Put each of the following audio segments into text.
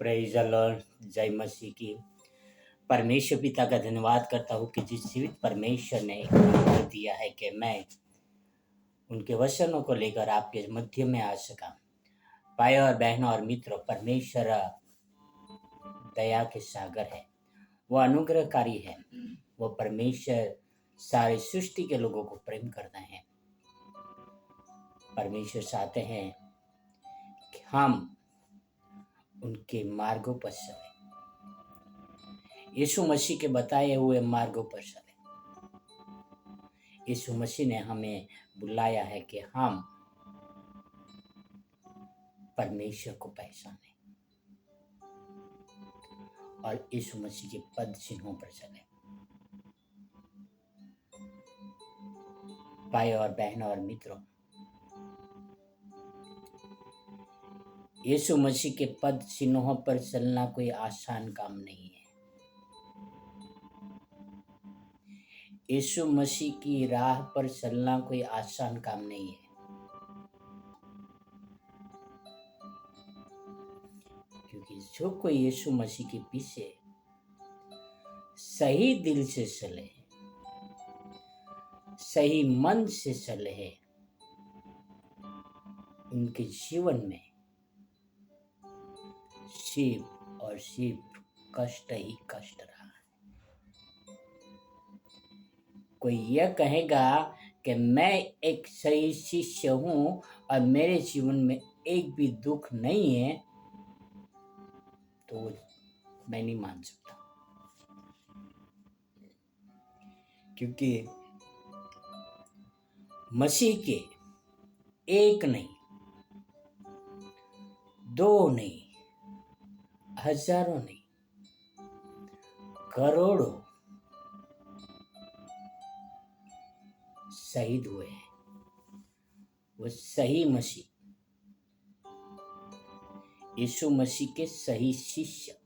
Praise the Lord. जय मसीह की। परमेश्वर पिता का धन्यवाद करता हूँ कि जिस जीवित परमेश्वर ने एक अवसर दिया है कि मैं उनके वचनों को लेकर आपके मध्य में आ सका। भाई और बहनों और मित्रों, परमेश्वर दया के सागर है, वो अनुग्रहकारी है। वो परमेश्वर सारे सृष्टि के लोगों को प्रेम करता है। परमेश्वर चाहते हैं कि हम उनके मार्गों पर चलें, यीशु मसीह के बताए हुए मार्गों पर चलें। यीशु मसीह ने हमें बुलाया है कि हम परमेश्वर को पहचानें और यीशु मसीह के पद चिन्हों पर चलें। भाई और बहनों और मित्रों, यीशु मसीह के पद चिन्हों पर चलना कोई आसान काम नहीं है। यीशु मसीह की राह पर चलना कोई आसान काम नहीं है, क्योंकि जो कोई यीशु मसीह के पीछे सही दिल से चले, सही मन से चले हैं, उनके जीवन में सिर्फ और सिर्फ कष्ट ही कष्ट रहा है। कोई यह कहेगा कि मैं एक सही शिष्य हूँ और मेरे जीवन में एक भी दुख नहीं है, तो मैं नहीं मान सकता, क्योंकि मसीह के एक नहीं, दो नहीं, हजारों नहीं, करोड़ों शहीद हुए हैं। वो सही मसीह, यीशु मसीह के सही शिष्य,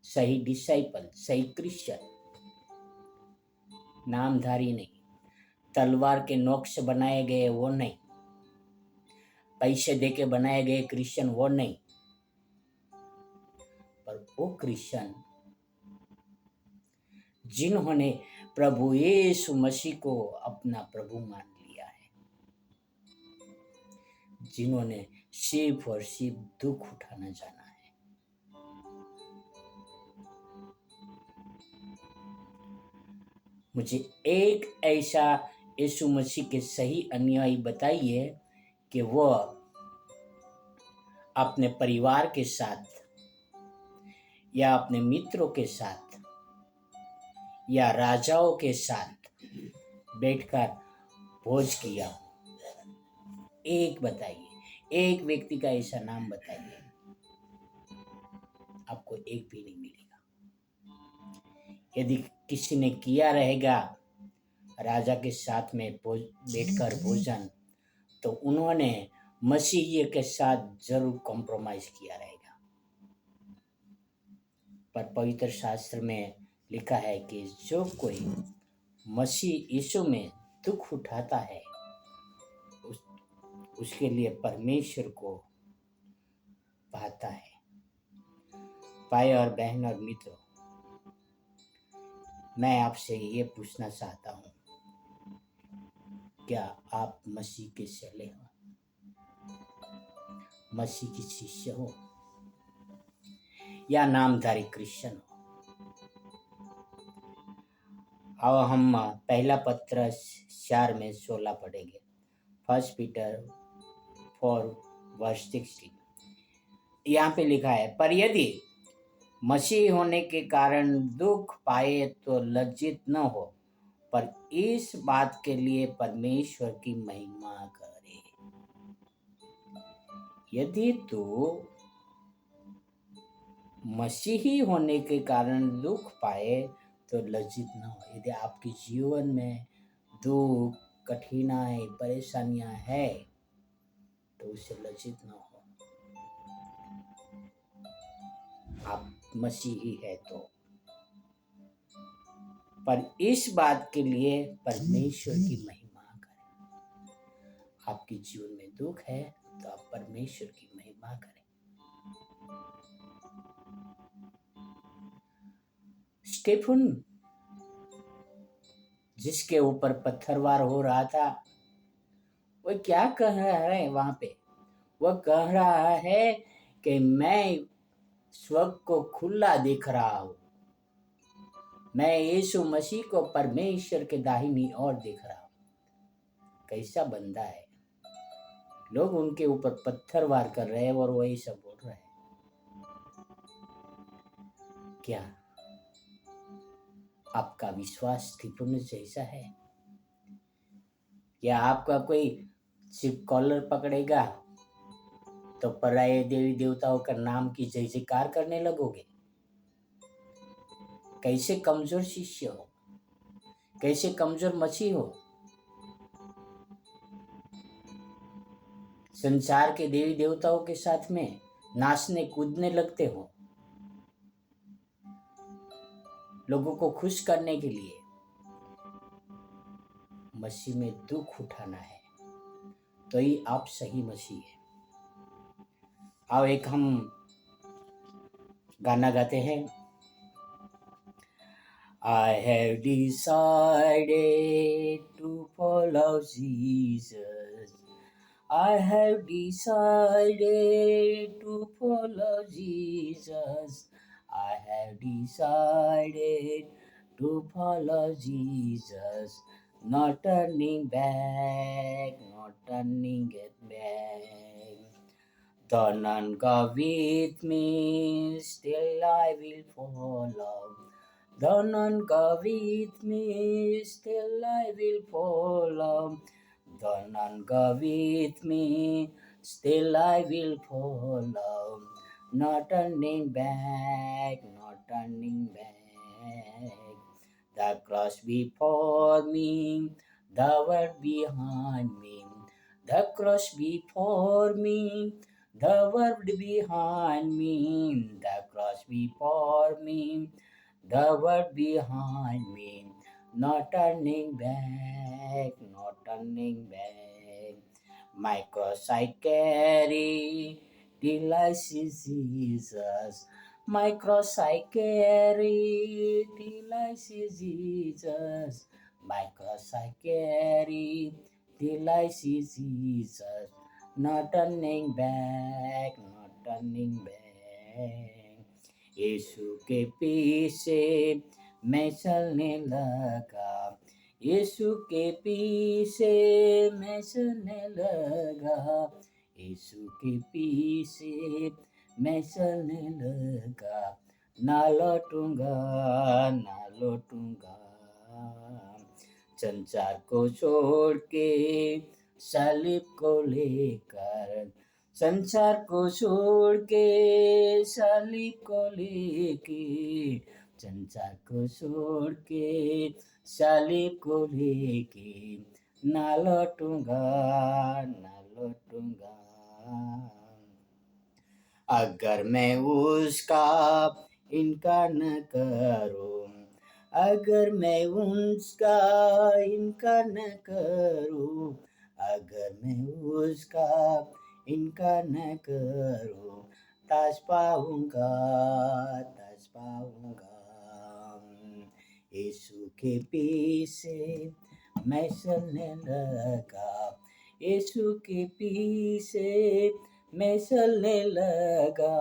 सही डिसाइपल, सही क्रिश्चियन, नामधारी नहीं, तलवार के नोक से बनाए गए वो नहीं, पैसे दे के बनाए गए क्रिश्चियन वो नहीं, पर वो क्रिश्चियन जिन्होंने प्रभु यीशु मसीह को अपना प्रभु मान लिया है, जिन्होंने सिर्फ और सिर्फ दुख उठाना जाना है। मुझे एक ऐसा यीशु मसीह के सही अनुयायी बताइए कि वो अपने परिवार के साथ या अपने मित्रों के साथ या राजाओं के साथ बैठकर भोज किया हो। एक बताइए, एक व्यक्ति का ऐसा नाम बताइए, आपको एक भी नहीं मिलेगा। यदि किसी ने किया रहेगा राजा के साथ में बैठकर भोजन, तो उन्होंने मसीह के साथ जरूर कॉम्प्रोमाइज किया रहेगा। पर पवित्र शास्त्र में लिखा है कि जो कोई मसीह यीशु में दुख उठाता है, उसके लिए परमेश्वर को पाता है। भाई और बहन और मित्रों, मैं आपसे ये पूछना चाहता हूँ, क्या आप मसीह के चेले हो, मसीह की शिष्य हो, या नामधारी क्रिश्चियन हो? अब हम पहला पत्र 4:16 पढ़ेंगे। 1 पीटर 4:16। यहाँ पे लिखा है, पर यदि मसीह होने के कारण दुख पाए तो लज्जित न हो, पर इस बात के लिए परमेश्वर की महिमा करे। यदि तो मसीही होने के कारण दुख पाए तो लज्जित न हो। यदि आपके जीवन में दुख, कठिनाई, परेशानियां है, तो उससे लज्जित न हो। आप मसीही है तो, पर इस बात के लिए परमेश्वर की महिमा करें। आपके जीवन में दुख है तो आप परमेश्वर की महिमा करें। स्टेफन जिसके ऊपर पत्थरवार हो रहा था, वो क्या कह रहा है वहां पे? वह कह रहा है कि मैं स्वर्ग को खुला देख रहा हूं, मैं यीशु मसीह को परमेश्वर के दाहिनी ओर देख रहा हूं। कैसा बंदा है! लोग उनके ऊपर पत्थर वार कर रहे हैं और वही सब बोल रहे हैं। क्या आपका विश्वास स्टीफन जैसा है? क्या आपका कोई सिर्फ कॉलर पकड़ेगा तो पराये देवी देवताओं का नाम की जय जयकार करने लगोगे? कैसे कमजोर शिष्य हो, कैसे कमजोर मसीह हो! संसार के देवी देवताओं के साथ में नाचने कूदने लगते हो, लोगों को खुश करने के लिए। मसीह में दुख उठाना है तो ही आप सही मसीह है। आओ एक हम गाना गाते हैं। I have decided to follow Jesus. I have decided to follow Jesus. I have decided to follow Jesus. Not turning back, not turning it back. Though none go with me, still I will follow. Though none go with me, still I will follow. Though none go with me, still I will follow. Not turning back, not turning back. The cross before me, the world behind me. The cross before me, the world behind me. The cross before me, the world behind me. Not turning back, not turning back. My cross I carry till I see Jesus. My cross I carry till I see Jesus. My cross I carry till I see Jesus. Not turning back, not turning back. यीशु के पीछे मैं चलने लगा, यीशु के पीछे मैं चलने लगा, यीशु के पीछे मैं चलने लगा। ना लौटूंगा, ना लौटूंगा। संसार को छोड़ के सालिब को लेकर, संसार को छोड़ के सालिब को लेके, संसार को छोड़ के सालिब को लेके, ना लौटूंगा, ना लौटूंगा। अगर मैं उसका इनकार न करूं, अगर मैं उसका इनकार न करूं, अगर मैं उसका इनकार न करूं, ताज पाऊंगा, ताज पाऊंगा। यीशु के पीछे मैं चलने लगा, यीशु के पीछे मैं चलने लगा,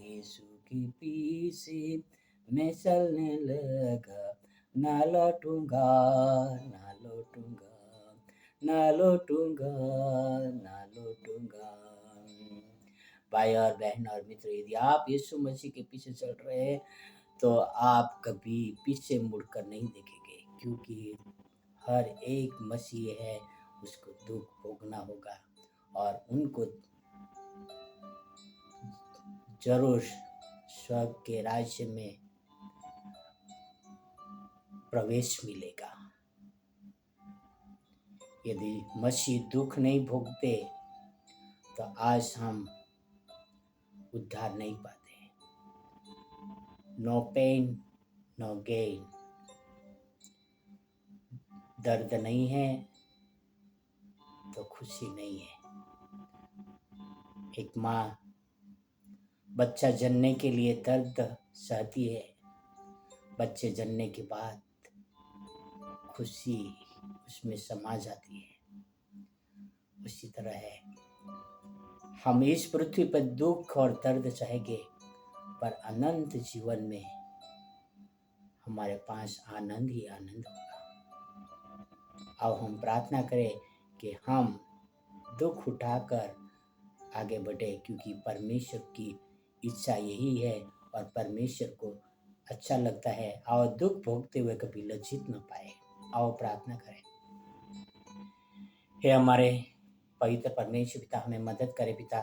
यीशु के पीछे मैं चलने लगा। ना लौटूंगा, ना लौटूंगा, ना लौटूंगा, ना लौटूंगा। भाई और बहन और मित्र, यदि आप यीशु मसीह के पीछे चल रहे हैं तो आप कभी पीछे मुड़कर नहीं देखेंगे, क्योंकि हर एक मसीह है उसको दुख भोगना होगा और उनको जरूर स्वर्ग के राज्य में प्रवेश मिलेगा। यदि मसीह दुख नहीं भोगते तो आज हम उद्धार नहीं पाते। No pain no gain. दर्द नहीं है तो खुशी नहीं है। एक माँ बच्चा जनने के लिए दर्द सहती है, बच्चे जन्मने के बाद खुशी उसमें समा जाती है, उसी तरह है हम इस पृथ्वी पर दुख और दर्द सहेंगे, पर अनंत जीवन में हमारे पास आनंद ही आनंद होगा। अब हम प्रार्थना करें कि हम दुख उठाकर आगे बढ़े, क्योंकि परमेश्वर की इच्छा यही है और परमेश्वर को अच्छा लगता है। और दुख भोगते हुए कभी लज्जित न पाए। आओ प्रार्थना करें। हे हमारे पवित्र परमेश्वर पिता, हमें मदद करे पिता,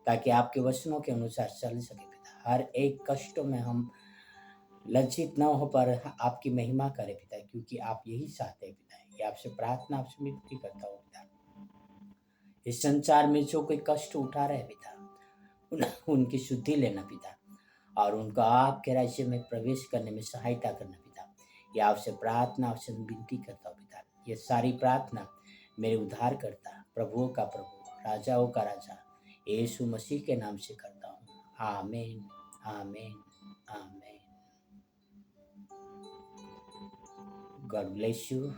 ताकि आपके वचनों के अनुसार चल सके पिता। हर एक कष्टों में हम लज्जित न हो पर आपकी महिमा करे पिता, क्योंकि आप यही चाहते हैं पिता। ये आपसे प्रार्थना, आपसे विनती करता हूँ पिता। इस संसार में जो कोई कष्ट उठा रहे पिता, उनकी शुद्धि लेना पिता, और उनको आपके राज्य में प्रवेश करने में सहायता करना पिता। ये आपसे प्रार्थना, आपसे विनती करता हूँ पिता। ये सारी प्रार्थना मेरे उद्धार करता, प्रभुओं का प्रभु, राजाओं का राजा यीशु मसीह के नाम से करता हूँ। आमीन, आमीन, आमीन। God bless you.